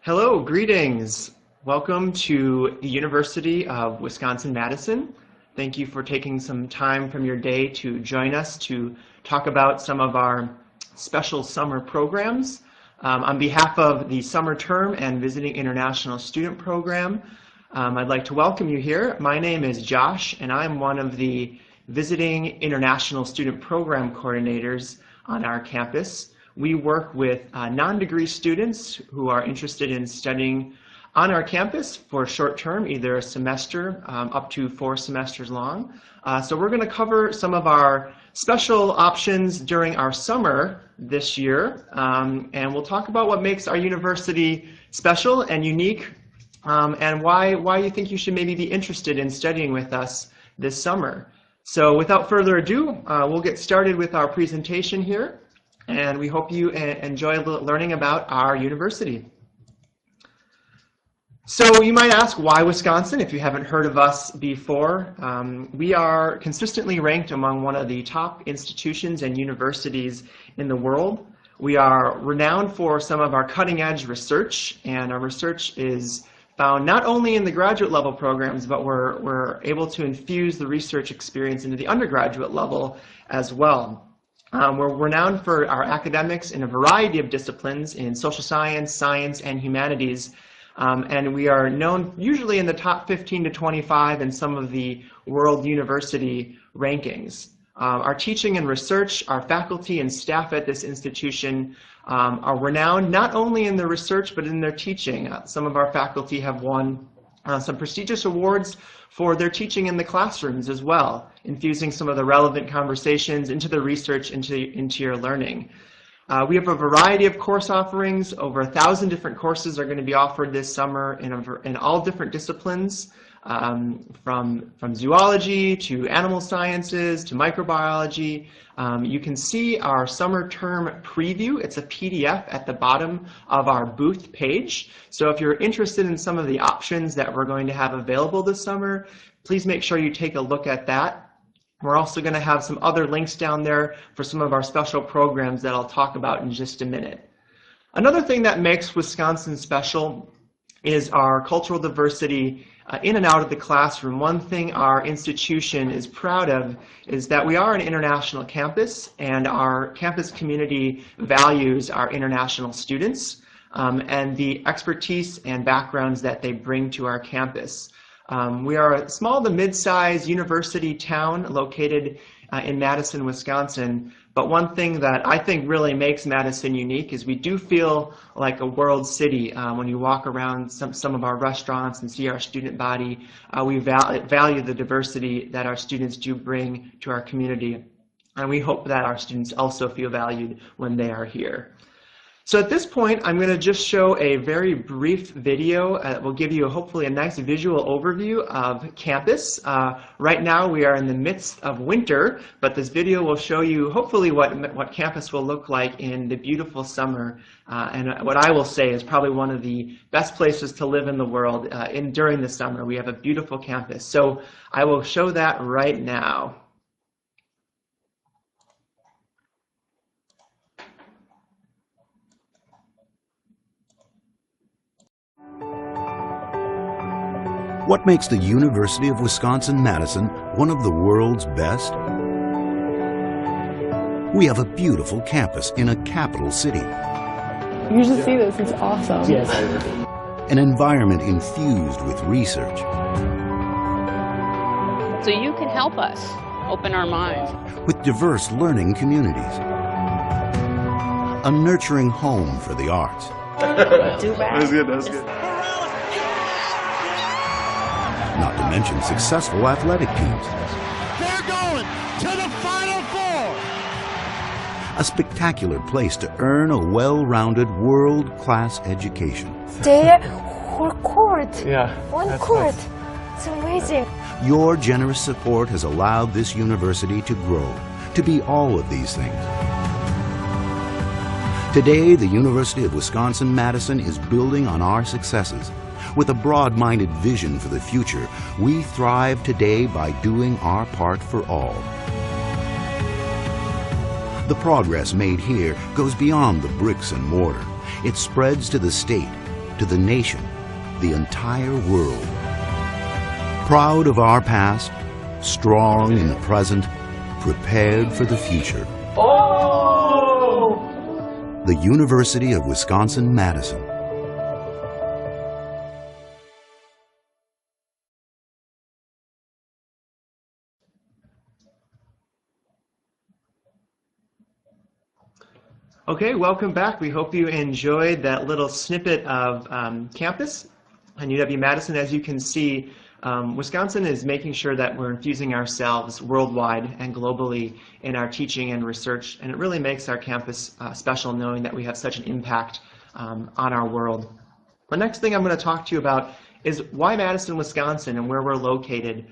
Hello, greetings. Welcome to the University of Wisconsin-Madison. Thank you for taking some time from your day to join us to talk about some of our special summer programs. On behalf of the summer term and visiting international student program, I'd like to welcome you here. My name is Josh, and I'm one of the visiting international student program coordinators on our campus. We work with non-degree students who are interested in studying on our campus for short term, either a semester up to 4 semesters long. So we're going to cover some of our special options during our summer this year, and we'll talk about what makes our university special and unique, and why you think you should maybe be interested in studying with us this summer. So without further ado, we'll get started with our presentation here. And we hope you enjoy learning about our university. So you might ask, why Wisconsin, if you haven't heard of us before? We are consistently ranked among one of the top institutions and universities in the world. We are renowned for some of our cutting-edge research, and our research is found not only in the graduate level programs, but we're able to infuse the research experience into the undergraduate level as well. We're renowned for our academics in a variety of disciplines in social science, science, and humanities. And we are known usually in the top 15 to 25 in some of the world university rankings. Our teaching and research, our faculty and staff at this institution are renowned not only in their research but in their teaching. Some of our faculty have won some prestigious awards for their teaching in the classrooms as well, infusing some of the relevant conversations into the research, into your learning. We have a variety of course offerings. Over 1,000 different courses are going to be offered this summer in all different disciplines, from zoology to animal sciences to microbiology. You can see our summer term preview. It's a PDF at the bottom of our booth page. So if you're interested in some of the options that we're going to have available this summer, please make sure you take a look at that. We're also going to have some other links down there for some of our special programs that I'll talk about in just a minute. Another thing that makes Wisconsin special is our cultural diversity in and out of the classroom. One thing our institution is proud of is that we are an international campus, and our campus community values our international students and the expertise and backgrounds that they bring to our campus. We are a small to mid-sized university town located in Madison, Wisconsin. But one thing that I think really makes Madison unique is we do feel like a world city. When you walk around some of our restaurants and see our student body, we value the diversity that our students do bring to our community. And we hope that our students also feel valued when they are here. So at this point, I'm going to just show a very brief video that will give you hopefully a nice visual overview of campus. Right now we are in the midst of winter, but this video will show you hopefully what campus will look like in the beautiful summer. And what I will say is probably one of the best places to live in the world during the summer. We have a beautiful campus. So I will show that right now. What makes the University of Wisconsin-Madison one of the world's best? We have a beautiful campus in a capital city. You should see this, it's awesome. Yes. An environment infused with research. So you can help us open our minds. With diverse learning communities. A nurturing home for the arts. Too bad. That's good, that's good. Not to mention successful athletic teams. They're going to the Final Four! A spectacular place to earn a well-rounded world-class education. There, whole court. Yeah. One court. It's amazing. Your generous support has allowed this university to grow, to be all of these things. Today, the University of Wisconsin-Madison is building on our successes. With a broad-minded vision for the future, we thrive today by doing our part for all. The progress made here goes beyond the bricks and mortar. It spreads to the state, to the nation, the entire world. Proud of our past, strong in the present, prepared for the future. The University of Wisconsin-Madison. Okay, welcome back. We hope you enjoyed that little snippet of campus on UW-Madison. As you can see, Wisconsin is making sure that we're infusing ourselves worldwide and globally in our teaching and research, and it really makes our campus special knowing that we have such an impact on our world. The next thing I'm going to talk to you about is why Madison, Wisconsin, and where we're located.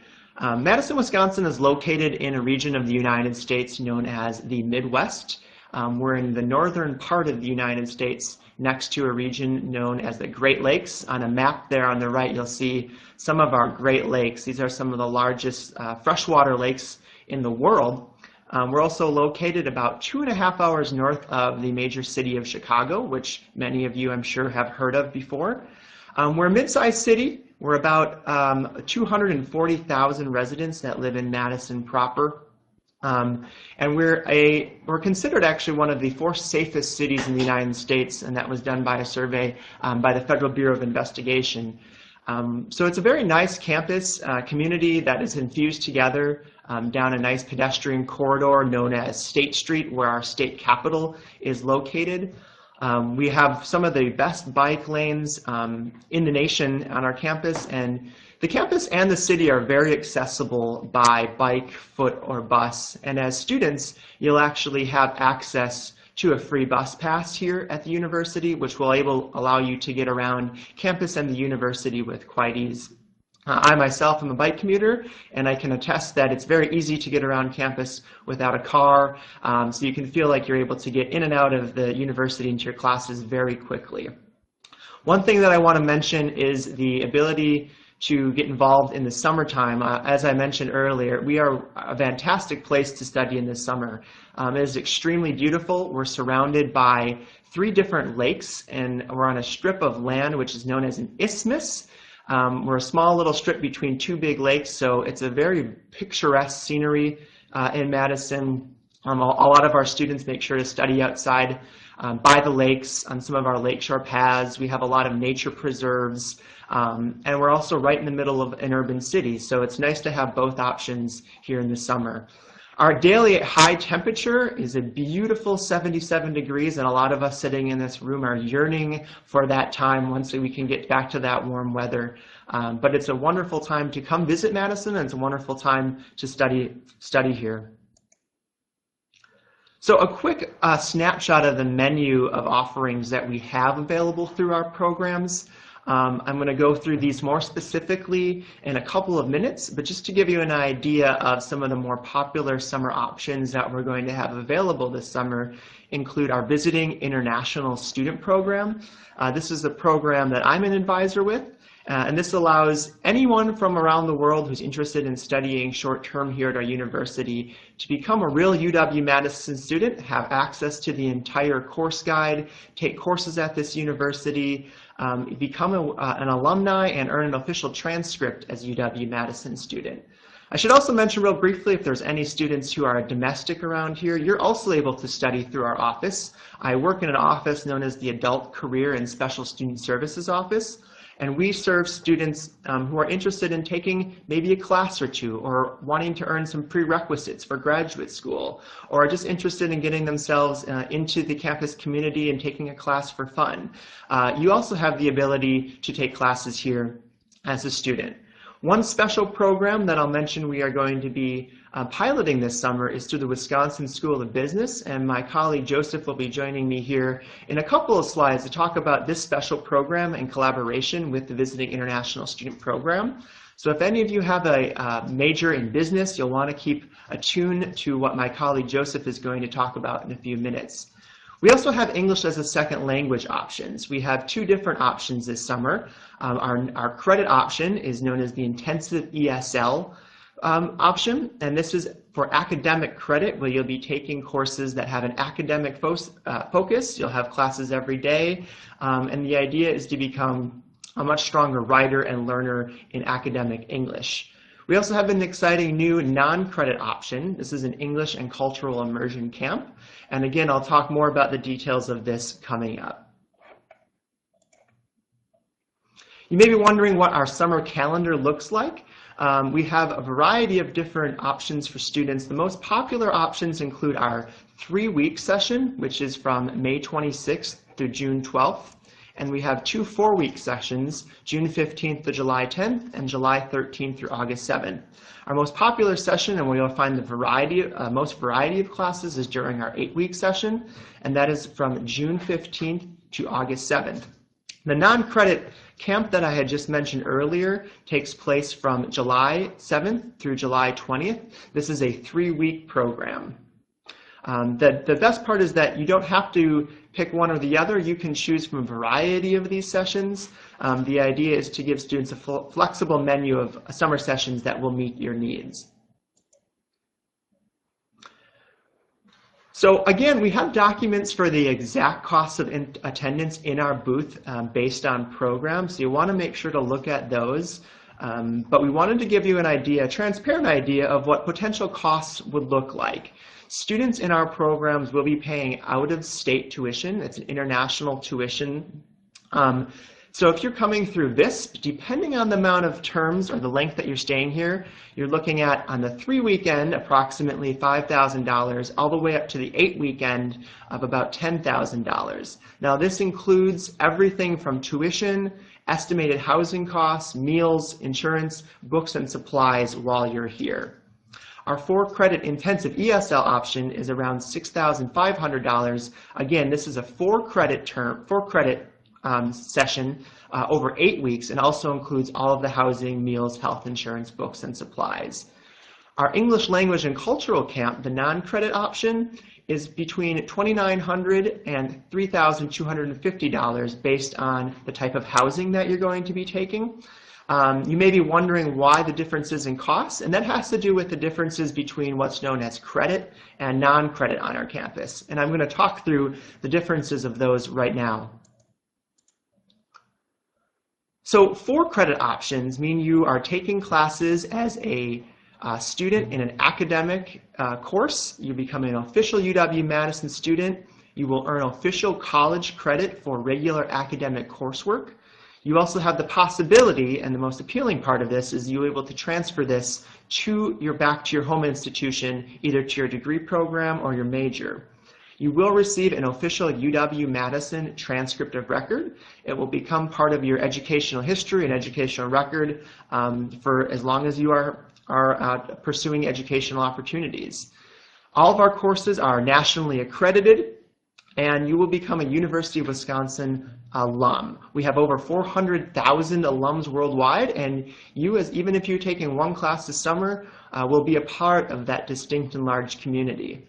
Madison, Wisconsin is located in a region of the United States known as the Midwest. We're in the northern part of the United States next to a region known as the Great Lakes. On a map there on the right, you'll see some of our Great Lakes. These are some of the largest freshwater lakes in the world. We're also located about 2.5 hours north of the major city of Chicago, which many of you I'm sure have heard of before. We're a mid-sized city. We're about 240,000 residents that live in Madison proper. And we're considered actually one of the 4 safest cities in the United States, and that was done by a survey by the Federal Bureau of Investigation. So it's a very nice campus community that is infused together down a nice pedestrian corridor known as State Street, where our state capitol is located. We have some of the best bike lanes in the nation on our campus, and the campus and the city are very accessible by bike, foot, or bus. And as students, you'll actually have access to a free bus pass here at the university, which will allow you to get around campus and the university with quite ease. I myself am a bike commuter, and I can attest that it's very easy to get around campus without a car, so you can feel like you're able to get in and out of the university into your classes very quickly. One thing that I want to mention is the ability to get involved in the summertime. As I mentioned earlier, we are a fantastic place to study in the summer. It is extremely beautiful. We're surrounded by 3 different lakes, and we're on a strip of land which is known as an isthmus. We're a small little strip between 2 big lakes, so it's a very picturesque scenery in Madison. A lot of our students make sure to study outside by the lakes on some of our lakeshore paths. We have a lot of nature preserves, and we're also right in the middle of an urban city, so it's nice to have both options here in the summer. Our daily high temperature is a beautiful 77 degrees, and a lot of us sitting in this room are yearning for that time once we can get back to that warm weather. But it's a wonderful time to come visit Madison, and it's a wonderful time to study here. So a quick snapshot of the menu of offerings that we have available through our programs. I'm going to go through these more specifically in a couple of minutes, but just to give you an idea of some of the more popular summer options that we're going to have available this summer include our Visiting International Student Program. This is a program that I'm an advisor with, and this allows anyone from around the world who's interested in studying short-term here at our university to become a real UW-Madison student, have access to the entire course guide, take courses at this university, become an alumni, and earn an official transcript as a UW-Madison student. I should also mention real briefly, if there's any students who are domestic around here, you're also able to study through our office. I work in an office known as the Adult Career and Special Student Services Office, and we serve students who are interested in taking maybe a class or 2, or wanting to earn some prerequisites for graduate school, or are just interested in getting themselves into the campus community and taking a class for fun. You also have the ability to take classes here as a student. One special program that I'll mention we are going to be piloting this summer is through the Wisconsin School of Business, and my colleague Joseph will be joining me here in a couple of slides to talk about this special program in collaboration with the Visiting International Student Program. So if any of you have a major in business, you'll want to keep attuned to what my colleague Joseph is going to talk about in a few minutes. We also have English as a second language options. We have 2 different options this summer. Our credit option is known as the Intensive ESL option, and this is for academic credit, where you'll be taking courses that have an academic focus. You'll have classes every day, and the idea is to become a much stronger writer and learner in academic English. We also have an exciting new non-credit option. This is an English and cultural immersion camp, and again, I'll talk more about the details of this coming up. You may be wondering what our summer calendar looks like. We have a variety of different options for students. The most popular options include our 3-week session, which is from May 26th through June 12th. And we have 2 4-week sessions, June 15th to July 10th and July 13th through August 7th. Our most popular session, and where you'll find the most variety of classes, is during our 8-week session, and that is from June 15th to August 7th. The non-credit camp that I had just mentioned earlier takes place from July 7th through July 20th. This is a 3-week program. The best part is that you don't have to pick one or the other. You can choose from a variety of these sessions. The idea is to give students a flexible menu of summer sessions that will meet your needs. So again, we have documents for the exact costs of attendance in our booth based on programs. So you want to make sure to look at those. But we wanted to give you an idea, a transparent idea of what potential costs would look like. Students in our programs will be paying out-of-state tuition. It's an international tuition. So if you're coming through VISP, depending on the amount of terms or the length that you're staying here, you're looking at, on the 3-week end, approximately $5,000, all the way up to the 8-week end of about $10,000. Now this includes everything from tuition, estimated housing costs, meals, insurance, books, and supplies while you're here. Our 4-credit intensive ESL option is around $6,500. Again, this is a 4-credit session over 8 weeks, and also includes all of the housing, meals, health insurance, books, and supplies. Our English language and cultural camp, the non-credit option, is between $2,900 and $3,250 based on the type of housing that you're going to be taking. You may be wondering why the differences in costs, and that has to do with the differences between what's known as credit and non-credit on our campus. And I'm going to talk through the differences of those right now. So 4-credit options mean you are taking classes as a student in an academic course. You become an official UW-Madison student. You will earn official college credit for regular academic coursework. You also have the possibility, and the most appealing part of this, is you're able to transfer this back to your home institution, either to your degree program or your major. You will receive an official UW-Madison transcript of record. It will become part of your educational history and educational record for as long as you are pursuing educational opportunities. All of our courses are nationally accredited, and you will become a University of Wisconsin alum. We have over 400,000 alums worldwide, and you, even if you're taking one class this summer, will be a part of that distinct and large community.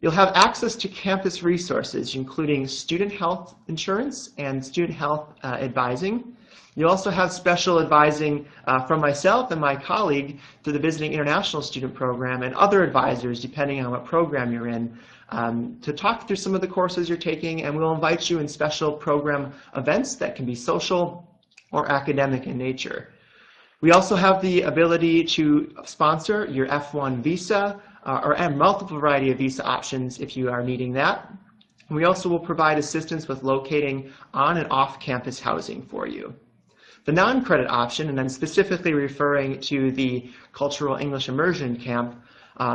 You'll have access to campus resources, including student health insurance and student health advising. You also have special advising from myself and my colleague through the Visiting International Student Program, and other advisors, depending on what program you're in, to talk through some of the courses you're taking, and we'll invite you in special program events that can be social or academic in nature. We also have the ability to sponsor your F1 visa, or a multiple variety of visa options if you are needing that. We also will provide assistance with locating on and off-campus housing for you. The non-credit option, and then specifically referring to the Cultural English Immersion Camp,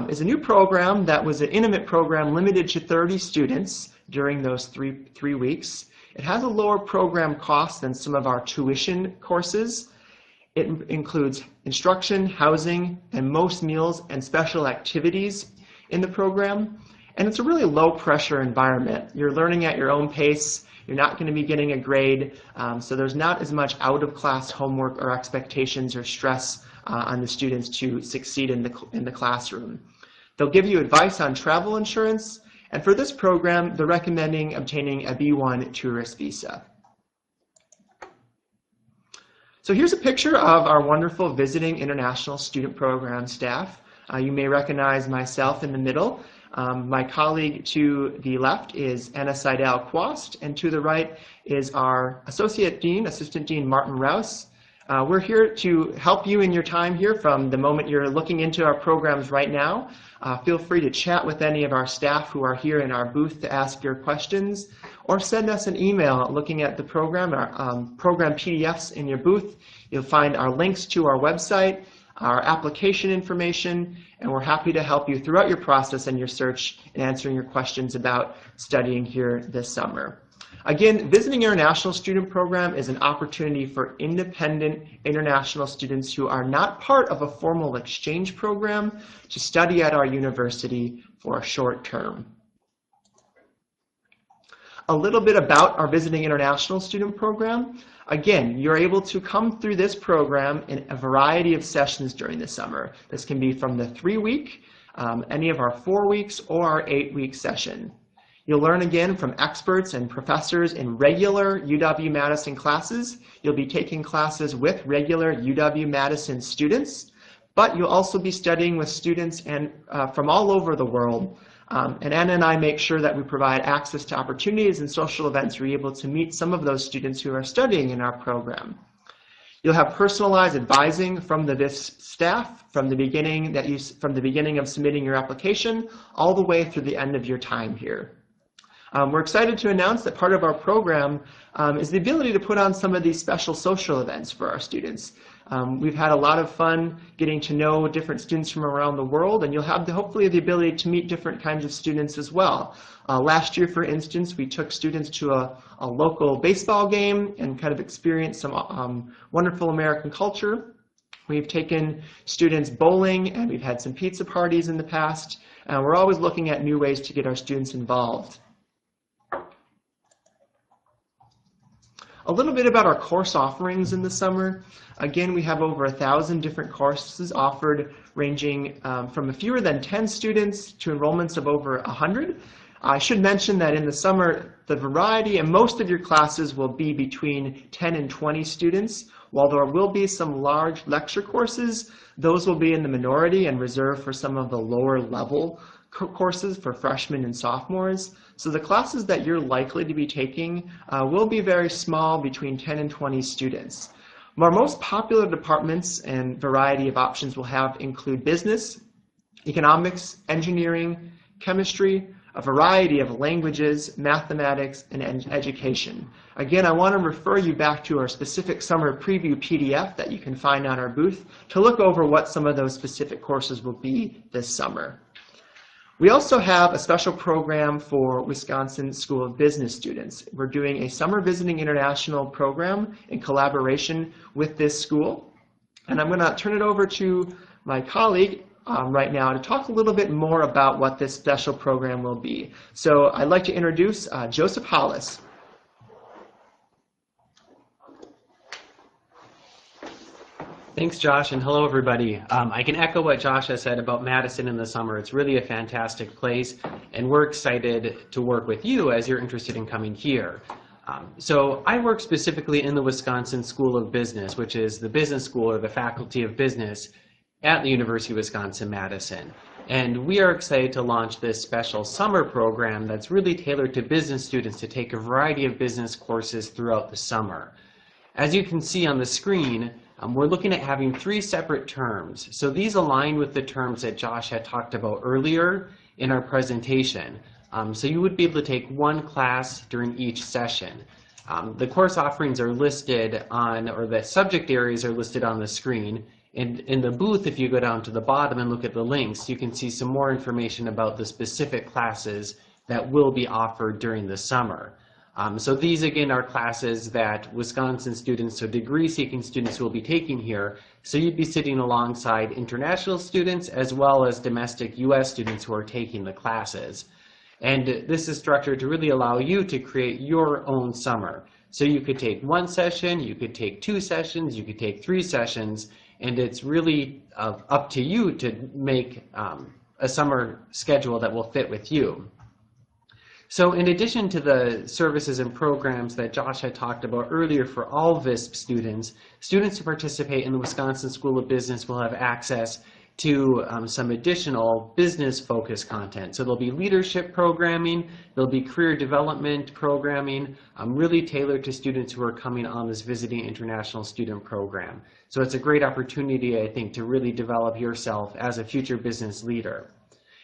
is a new program that was an intimate program limited to 30 students during those three weeks. It has a lower program cost than some of our tuition courses. It includes instruction, housing, and most meals and special activities in the program. And it's a really low-pressure environment. You're learning at your own pace. You're not going to be getting a grade, so there's not as much out-of-class homework or expectations or stress on the students to succeed in the classroom. They'll give you advice on travel insurance, and for this program, they're recommending obtaining a B1 tourist visa. So here's a picture of our wonderful visiting international student program staff. You may recognize myself in the middle. My colleague to the left is Anna Seidel-Quast, and to the right is our Associate Dean, Assistant Dean Martin Rouse. We're here to help you in your time here from the moment you're looking into our programs right now. Feel free to chat with any of our staff who are here in our booth to ask your questions, or send us an email looking at the program, our program PDFs in your booth. You'll find our links to our website, our application information, and we're happy to help you throughout your process and your search in answering your questions about studying here this summer. Again, Visiting International Student Program is an opportunity for independent international students who are not part of a formal exchange program to study at our university for a short term. A little bit about our Visiting International Student Program. Again, you're able to come through this program in a variety of sessions during the summer. This can be from the 3-week, any of our 4 weeks, or our 8-week session. You'll learn again from experts and professors in regular UW-Madison classes. You'll be taking classes with regular UW-Madison students, but you'll also be studying with students from all over the world. And Anna and I make sure that we provide access to opportunities and social events where you're able to meet some of those students who are studying in our program. You'll have personalized advising from the VIS staff from the beginning of submitting your application all the way through the end of your time here. We're excited to announce that part of our program is the ability to put on some of these special social events for our students. We've had a lot of fun getting to know different students from around the world, and you'll have hopefully the ability to meet different kinds of students as well. Last year, for instance, we took students to a local baseball game and kind of experienced some wonderful American culture. We've taken students bowling, and we've had some pizza parties in the past. We're always looking at new ways to get our students involved. A little bit about our course offerings in the summer. Again, we have over 1,000 different courses offered, ranging from fewer than 10 students to enrollments of over 100. I should mention that in the summer, the variety and most of your classes will be between 10 and 20 students. While there will be some large lecture courses, those will be in the minority and reserved for some of the lower level courses for freshmen and sophomores. So the classes that you're likely to be taking will be very small, between 10 and 20 students. Our most popular departments and variety of options we'll have include business, economics, engineering, chemistry, a variety of languages, mathematics, and education. Again, I want to refer you back to our specific summer preview PDF that you can find on our booth to look over what some of those specific courses will be this summer. We also have a special program for Wisconsin School of Business students. We're doing a Summer Visiting International program in collaboration with this school. And I'm going to turn it over to my colleague right now to talk a little bit more about what this special program will be. So I'd like to introduce Joseph Hollis. Thanks, Josh, and hello, everybody. I can echo what Josh has said about Madison in the summer. It's really a fantastic place, and we're excited to work with you as you're interested in coming here. So I work specifically in the Wisconsin School of Business, which is the business school or the Faculty of Business at the University of Wisconsin-Madison. And we are excited to launch this special summer program that's really tailored to business students to take a variety of business courses throughout the summer. As you can see on the screen, we're looking at having 3 separate terms. So these align with the terms that Josh had talked about earlier in our presentation. So you would be able to take 1 class during each session. The course offerings are listed on, or the subject areas are listed on the screen. And in the booth, if you go down to the bottom and look at the links, you can see some more information about the specific classes that will be offered during the summer. So these, again, are classes that Wisconsin students, so degree-seeking students, will be taking here. So you'd be sitting alongside international students as well as domestic U.S. students who are taking the classes. And this is structured to really allow you to create your own summer. So you could take 1 session, you could take 2 sessions, you could take 3 sessions, and it's really up to you to make a summer schedule that will fit with you. So in addition to the services and programs that Josh had talked about earlier for all VISP students, students who participate in the Wisconsin School of Business will have access to some additional business-focused content. So there'll be leadership programming, there'll be career development programming, really tailored to students who are coming on this Visiting International Student Program. So it's a great opportunity, I think, to really develop yourself as a future business leader.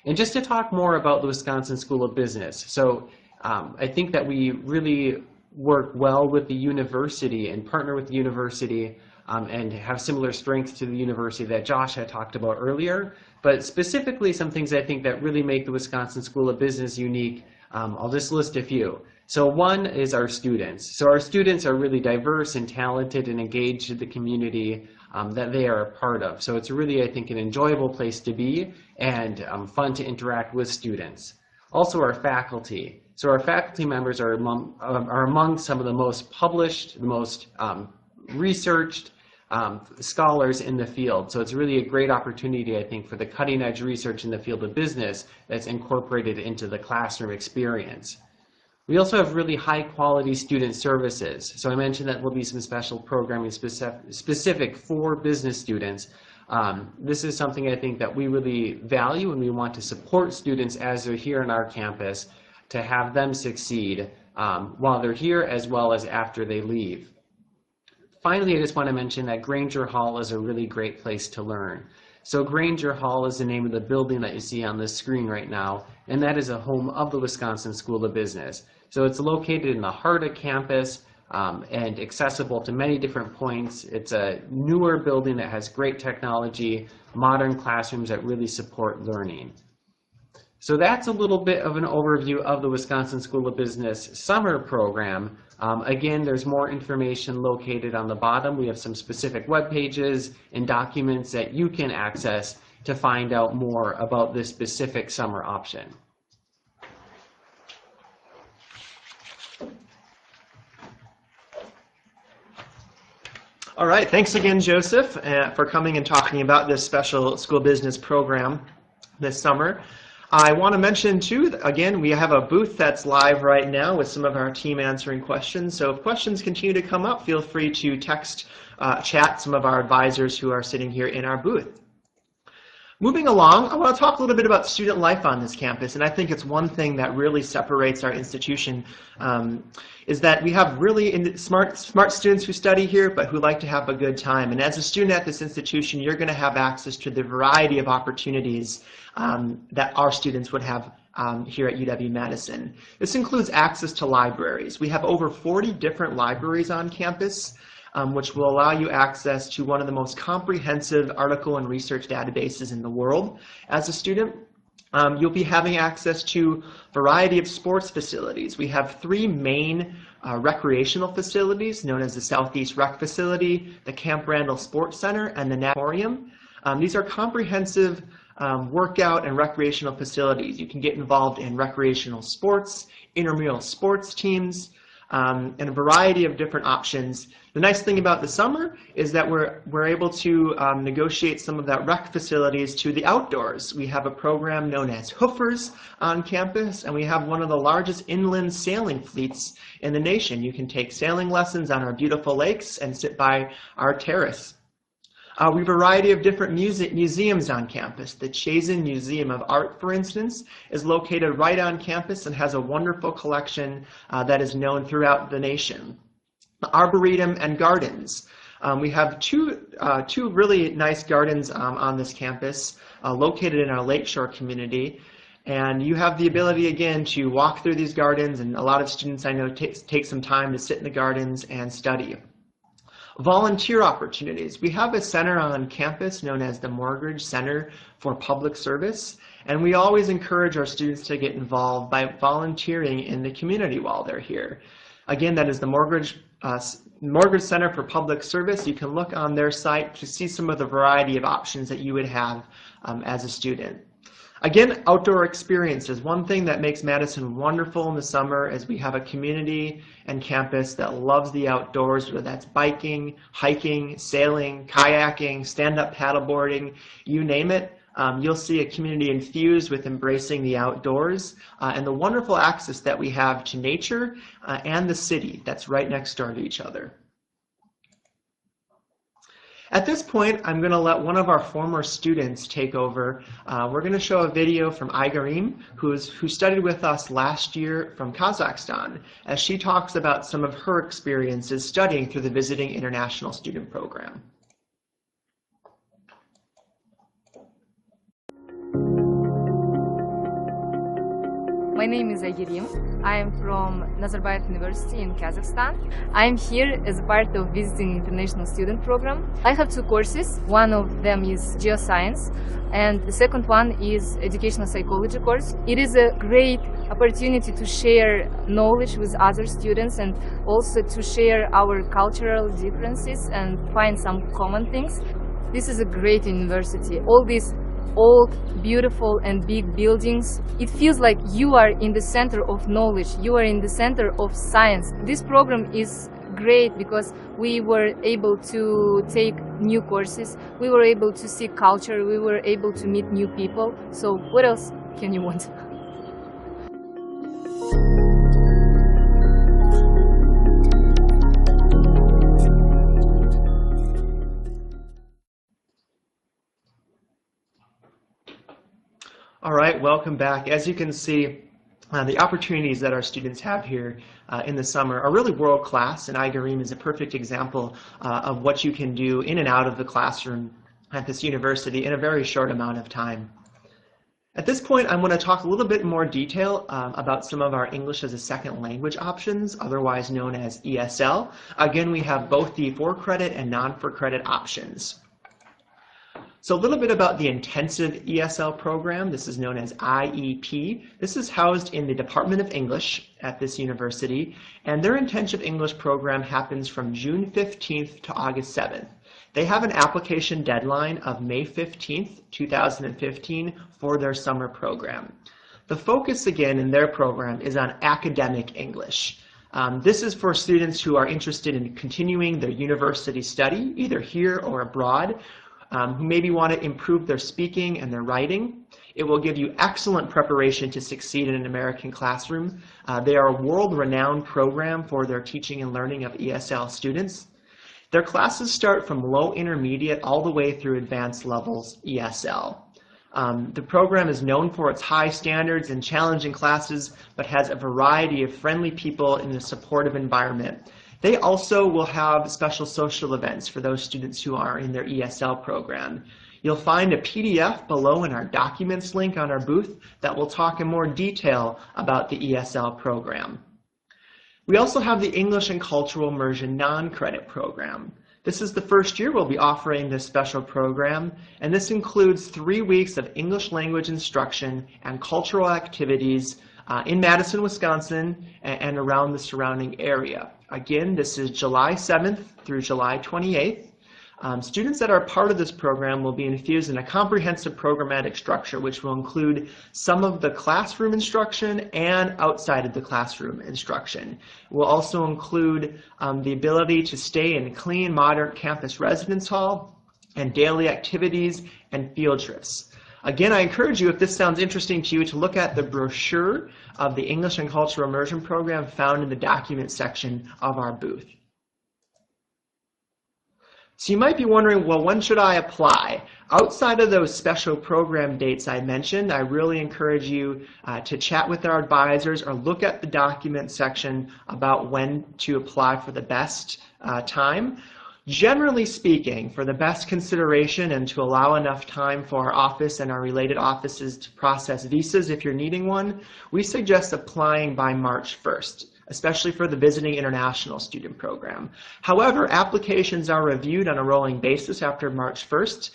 And just to talk more about the Wisconsin School of Business, so I think that we really work well with the university and partner with the university and have similar strengths to the university that Josh had talked about earlier. But specifically, some things I think that really make the Wisconsin School of Business unique, I'll just list a few. So one is our students. So our students are really diverse and talented and engaged in the community that they are a part of. So it's really, I think, an enjoyable place to be and fun to interact with students. Also our faculty. So our faculty members are among some of the most published, the most researched scholars in the field. So it's really a great opportunity, I think, for the cutting edge research in the field of business that's incorporated into the classroom experience. We also have really high quality student services. So I mentioned that there'll be some special programming specific for business students. This is something I think that we really value, and we want to support students as they're here on our campus to have them succeed while they're here as well as after they leave. Finally, I just want to mention that Granger Hall is a really great place to learn. So Granger Hall is the name of the building that you see on this screen right now, and that is a home of the Wisconsin School of Business. So it's located in the heart of campus and accessible to many different points. It's a newer building that has great technology, modern classrooms that really support learning. So that's a little bit of an overview of the Wisconsin School of Business summer program. Again, there's more information located on the bottom. We have some specific web pages and documents that you can access to find out more about this specific summer option. All right, thanks again, Joseph, for coming and talking about this special school business program this summer. I want to mention, too, again, we have a booth that's live right now with some of our team answering questions. So if questions continue to come up, feel free to text, chat some of our advisors who are sitting here in our booth. Moving along, I want to talk a little bit about student life on this campus, and I think it's one thing that really separates our institution is that we have really smart students who study here, but who like to have a good time. And as a student at this institution, you're going to have access to the variety of opportunities that our students would have here at UW-Madison. This includes access to libraries. We have over 40 different libraries on campus, which will allow you access to one of the most comprehensive article and research databases in the world. As a student, you'll be having access to a variety of sports facilities. We have 3 main recreational facilities known as the Southeast Rec Facility, the Camp Randall Sports Center, and the Natatorium. These are comprehensive workout and recreational facilities. You can get involved in recreational sports, intramural sports teams, and a variety of different options. The nice thing about the summer is that we're able to negotiate some of that rec facilities to the outdoors. We have a program known as Hoofers on campus, and we have one of the largest inland sailing fleets in the nation. You can take sailing lessons on our beautiful lakes and sit by our terrace. We have a variety of different museums on campus. The Chazen Museum of Art, for instance, is located right on campus and has a wonderful collection that is known throughout the nation. The Arboretum and Gardens. We have two really nice gardens on this campus located in our Lakeshore community. And you have the ability, again, to walk through these gardens, and a lot of students I know take some time to sit in the gardens and study. Volunteer opportunities. We have a center on campus known as the Morgridge Center for Public Service, and we always encourage our students to get involved by volunteering in the community while they're here. Again, that is the Morgridge Center for Public Service. You can look on their site to see some of the variety of options that you would have as a student. Again, outdoor experiences. One thing that makes Madison wonderful in the summer is we have a community and campus that loves the outdoors, whether that's biking, hiking, sailing, kayaking, stand-up paddleboarding, you name it. You'll see a community infused with embracing the outdoors and the wonderful access that we have to nature and the city that's right next door to each other. At this point, I'm going to let one of our former students take over. We're going to show a video from Aigarim, who studied with us last year from Kazakhstan, as she talks about some of her experiences studying through the Visiting International Student Program. My name is Aigarim. I am from Nazarbayev University in Kazakhstan. I am here as part of Visiting International Student Program. I have two courses. One of them is Geoscience, and the second one is Educational Psychology course. It is a great opportunity to share knowledge with other students and also to share our cultural differences and find some common things. This is a great university. All these old, beautiful and big buildings. It feels like you are in the center of knowledge, you are in the center of science. This program is great because we were able to take new courses, we were able to see culture, we were able to meet new people. So what else can you want? All right, welcome back. As you can see, the opportunities that our students have here in the summer are really world-class, and Aigarim is a perfect example of what you can do in and out of the classroom at this university in a very short amount of time. At this point, I'm going to talk a little bit more detail about some of our English as a second language options, otherwise known as ESL. Again, we have both the for-credit and non-for-credit options. So a little bit about the intensive ESL program. This is known as IEP. This is housed in the Department of English at this university, and their intensive English program happens from June 15th to August 7th. They have an application deadline of May 15th, 2015 for their summer program. The focus again in their program is on academic English. This is for students who are interested in continuing their university study, either here or abroad, who maybe want to improve their speaking and their writing. It will give you excellent preparation to succeed in an American classroom. They are a world-renowned program for their teaching and learning of ESL students. Their classes start from low intermediate all the way through advanced levels ESL. The program is known for its high standards and challenging classes, but has a variety of friendly people in a supportive environment. They also will have special social events for those students who are in their ESL program. You'll find a PDF below in our documents link on our booth that will talk in more detail about the ESL program. We also have the English and Cultural Immersion non-credit program. This is the first year we'll be offering this special program, and this includes 3 weeks of English language instruction and cultural activities in Madison, Wisconsin, and around the surrounding area. Again, this is July 7th through July 28th. Students that are part of this program will be infused in a comprehensive programmatic structure, which will include some of the classroom instruction and outside of the classroom instruction. It will also include the ability to stay in a clean, modern campus residence hall and daily activities and field trips. Again, I encourage you, if this sounds interesting to you, to look at the brochure of the English and Cultural Immersion program found in the document section of our booth. So you might be wondering, well, when should I apply? Outside of those special program dates I mentioned, I really encourage you to chat with our advisors or look at the document section about when to apply for the best time. Generally speaking, for the best consideration and to allow enough time for our office and our related offices to process visas if you're needing one, we suggest applying by March 1st, especially for the Visiting International Student Program. However, applications are reviewed on a rolling basis after March 1st.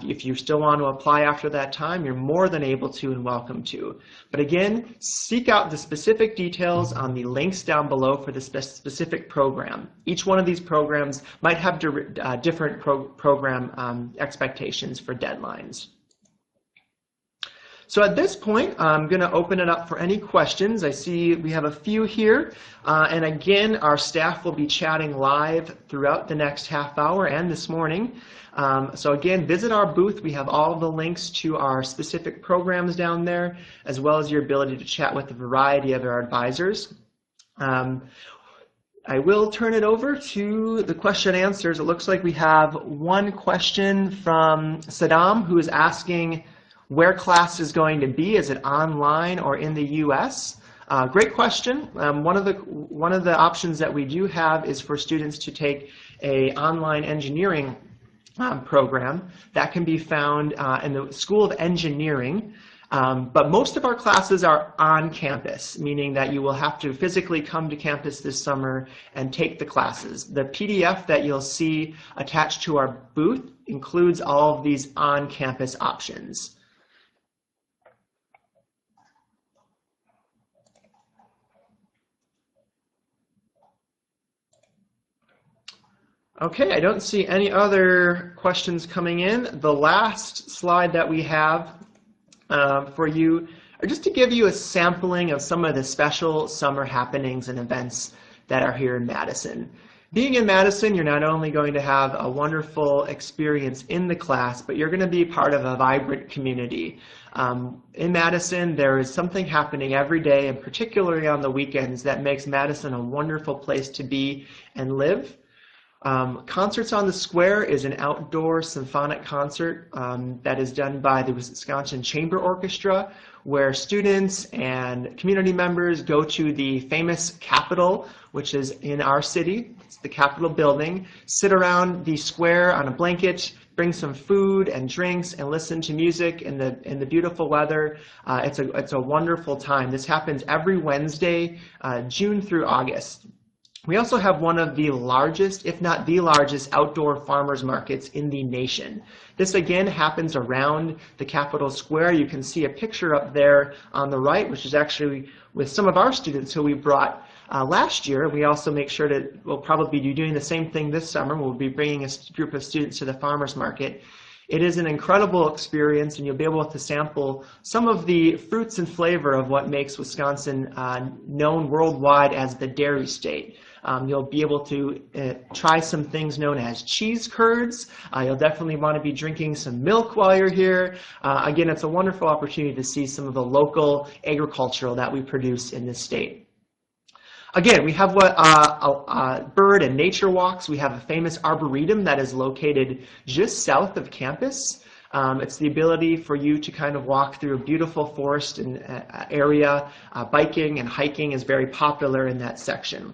If you still want to apply after that time, you're more than able to and welcome to. But again, seek out the specific details on the links down below for the specific program. Each one of these programs might have different program expectations for deadlines. So at this point, I'm going to open it up for any questions. I see we have a few here. And again, our staff will be chatting live throughout the next half hour and this morning. So again, visit our booth. We have all the links to our specific programs down there, as well as your ability to chat with a variety of our advisors. I will turn it over to the question and answers. It looks like we have one question from Saddam, who is asking where class is going to be. Is it online or in the US? Great question. One of the options that we do have is for students to take an online engineering program that can be found in the School of Engineering. But most of our classes are on campus, meaning that you will have to physically come to campus this summer and take the classes. The PDF that you'll see attached to our booth includes all of these on-campus options. Okay, I don't see any other questions coming in. The last slide that we have for you are just to give you a sampling of some of the special summer happenings and events that are here in Madison. Being in Madison, you're not only going to have a wonderful experience in the class, but you're going to be part of a vibrant community. In Madison, there is something happening every day, and particularly on the weekends, that makes Madison a wonderful place to be and live. Concerts on the Square is an outdoor symphonic concert that is done by the Wisconsin Chamber Orchestra, where students and community members go to the famous Capitol, which is in our city. It's the Capitol building, sit around the square on a blanket, bring some food and drinks, and listen to music in the beautiful weather. It's a wonderful time. This happens every Wednesday, June through August. We also have one of the largest, if not the largest, outdoor farmers markets in the nation. This again happens around the Capitol Square. You can see a picture up there on the right, which is actually with some of our students who we brought last year. We also make sure that we'll probably be doing the same thing this summer. We'll be bringing a group of students to the farmers market. It is an incredible experience, and you'll be able to sample some of the fruits and flavor of what makes Wisconsin known worldwide as the dairy state. You'll be able to try some things known as cheese curds. You'll definitely want to be drinking some milk while you're here. Again, it's a wonderful opportunity to see some of the local agricultural that we produce in this state. Again, we have bird and nature walks. We have a famous arboretum that is located just south of campus. It's the ability for you to kind of walk through a beautiful forest and area. Biking and hiking is very popular in that section.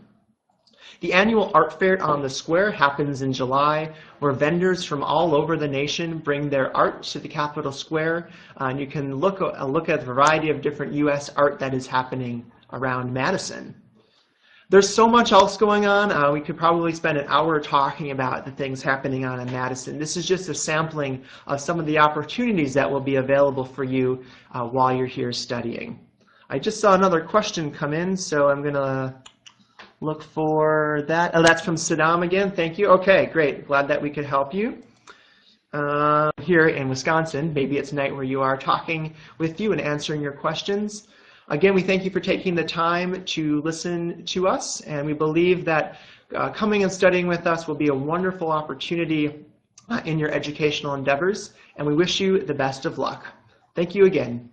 The annual art fair on the square happens in July, where vendors from all over the nation bring their art to the Capitol Square. And you can look at a variety of different U.S. art that is happening around Madison. There's so much else going on. We could probably spend an hour talking about the things happening on in Madison. This is just a sampling of some of the opportunities that will be available for you while you're here studying. I just saw another question come in, so I'm going to look for that. Oh, that's from Saddam again. Thank you. Okay, great. Glad that we could help you. Here in Wisconsin, maybe it's night where you are, talking with you and answering your questions. Again, we thank you for taking the time to listen to us, and we believe that coming and studying with us will be a wonderful opportunity in your educational endeavors, and we wish you the best of luck. Thank you again.